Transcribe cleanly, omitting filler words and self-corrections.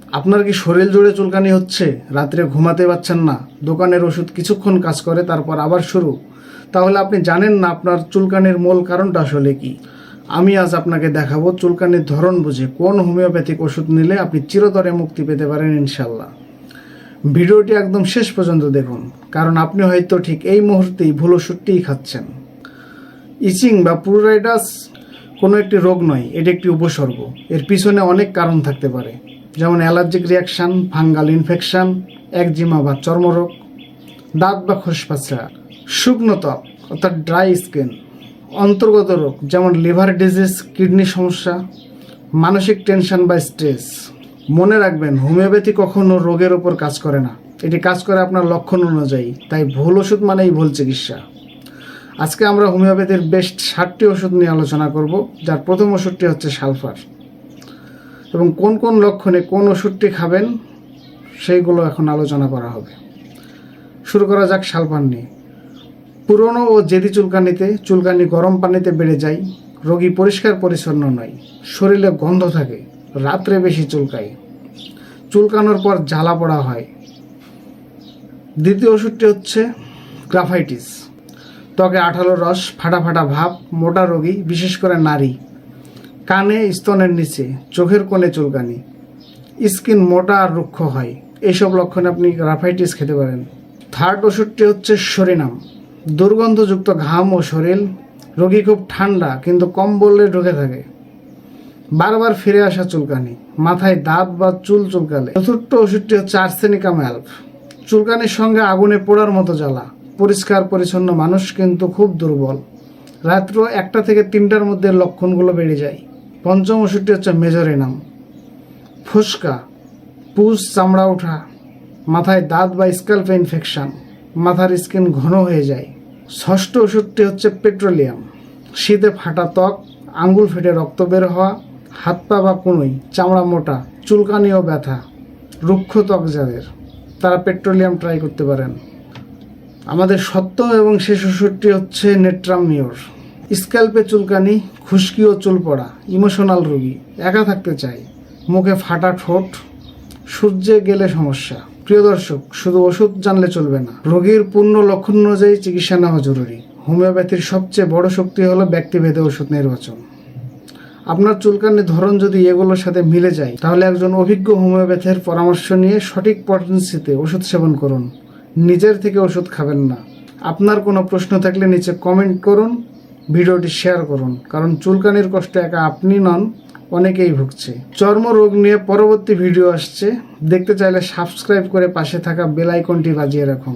আপনার কি শরীর জুড়ে চুলকানি হচ্ছে, রাত্রে ঘুমাতে পারছেন না, দোকানের ওষুধ কিছুক্ষণ কাজ করে তারপর আবার শুরু? তাহলে আপনি জানেন না আপনার চুলকানির মূল কারণটা আসলে কি। আমি আজ আপনাকে দেখাবো চুলকানির ধরন বুঝে কোন হোমিওপ্যাথিক ওষুধ নিলে আপনি চিরতরে মুক্তি পেতে পারেন ইনশাল্লাহ। ভিডিওটি একদম শেষ পর্যন্ত দেখুন, কারণ আপনি হয়তো ঠিক এই মুহূর্তেই ভুল ওষুধটিই খাচ্ছেন। ইচিং বা পুরুরাইটাস কোনো একটি রোগ নয়, এটি একটি উপসর্গ। এর পিছনে অনেক কারণ থাকতে পারে, যেমন allergic reaction, fungal infection, eczema বা চর্মরোগ, দাঁত বা খোসপাচড়া, শুকনো ত্বক অর্থাৎ ড্রাই স্কিন, অন্তর্গত রোগ যেমন লিভার ডিজিজ, কিডনি সমস্যা, মানসিক টেনশন বা স্ট্রেস। মনে রাখবেন, হোমিওপ্যাথি কখনো রোগের ওপর কাজ করে না, এটি কাজ করে আপনার লক্ষণ অনুযায়ী। তাই ভুল ওষুধ মানেই ভুল চিকিৎসা। আজকে আমরা হোমিওপ্যাথির বেস্ট 60টি ওষুধ নিয়ে আলোচনা করব, যার প্রথম ওষুধটি হচ্ছে সালফার, এবং কোন কোন লক্ষণে কোন ওষুধটি খাবেন সেইগুলো এখন আলোচনা করা হবে। শুরু করা যাক সালফার নিয়ে। পুরনো ও জেদি চুলকানিতে চুলকানি গরম পানিতে বেড়ে যায়, রোগী পরিষ্কার পরিচ্ছন্ন নয়, শরীরে গন্ধ থাকে, রাত্রে বেশি চুলকায়, চুলকানোর পর জ্বালা পড়া হয়। দ্বিতীয় ওষুধটি হচ্ছে গ্রাফাইটিস, ত্বকে আঠালো রস, ফাটা ফাটা ভাব, মোটা রোগী বিশেষ করে নারী, কানে, স্তনের নিচে, চোখের কোণে চুলকানি, স্কিন মোটা আর রুক্ষ হয়। এইসব লক্ষণে আপনি গ্রাফাইটিস খেতে পারেন। থার্ড ওষুধটি হচ্ছে সরিনাম, দুর্গন্ধযুক্ত ঘাম ও শরীর, রোগী খুব ঠান্ডা কিন্তু কম্বলে ঢুকে থাকে, বারবার ফিরে আসা চুলকানি, মাথায় দাঁত বা চুল চুলকালে। চতুর্থ ওষুধটি হচ্ছে আর্সেনিকাম অ্যালব, চুলকানির সঙ্গে আগুনে পোড়ার মতো জ্বালা, পরিষ্কার পরিচ্ছন্ন মানুষ কিন্তু খুব দুর্বল, রাত্র 1টা থেকে 3টার মধ্যে লক্ষণগুলো বেড়ে যায়। পঞ্চম ওষুধটি হচ্ছে মেজরিনাম, ফুসকা, পুজ, চামড়া ওঠা, মাথায় দাঁত বা স্ক্যাল্পে ইনফেকশন, মাথার স্কিন ঘন হয়ে যায়। ষষ্ঠ ওষুধটি হচ্ছে পেট্রোলিয়াম, শীতে ফাটা ত্বক, আঙ্গুল ফেটে রক্ত বের হওয়া, হাত পা বা কনুই, চামড়া মোটা, চুলকানি ও ব্যথা, রুক্ষ ত্বক যাদের, তারা পেট্রোলিয়াম ট্রাই করতে পারেন। আমাদের সপ্তম এবং শেষ ওষুধটি হচ্ছে নেট্রামিওর, স্ক্যাল্পে চুলকানি, খুশকি ও চুল পড়া, ইমোশনাল রোগী, একা থাকতে চায়, মুখে ফাটা ঠোঁট, সূর্যে গেলে সমস্যা। প্রিয় দর্শক, শুধু ওষুধ জানলে চলবে না, রোগীর পূর্ণ লক্ষণ অনুযায়ী চিকিৎসা নেওয়া জরুরি। হোমিওপ্যাথির সবচেয়ে বড় শক্তি হলো ব্যক্তিভেদে ওষুধ নির্বাচন। আপনার চুলকানির ধরন যদি এগুলোর সাথে মিলে যায়, তাহলে একজন অভিজ্ঞ হোমিওপ্যাথের পরামর্শ নিয়ে সঠিক পদ্ধতিতে ওষুধ সেবন করুন। নিজের থেকে ওষুধ খাবেন না। আপনার কোনো প্রশ্ন থাকলে নিচে কমেন্ট করুন, ভিডিওটি শেয়ার করুন, কারণ চুলকানির কষ্ট একা আপনি নন, অনেকেই ভুগছে। চর্মরোগ নিয়ে পরবর্তী ভিডিও আসছে, দেখতে চাইলে সাবস্ক্রাইব করে পাশে থাকা বেল আইকনটি বাজিয়ে রাখুন।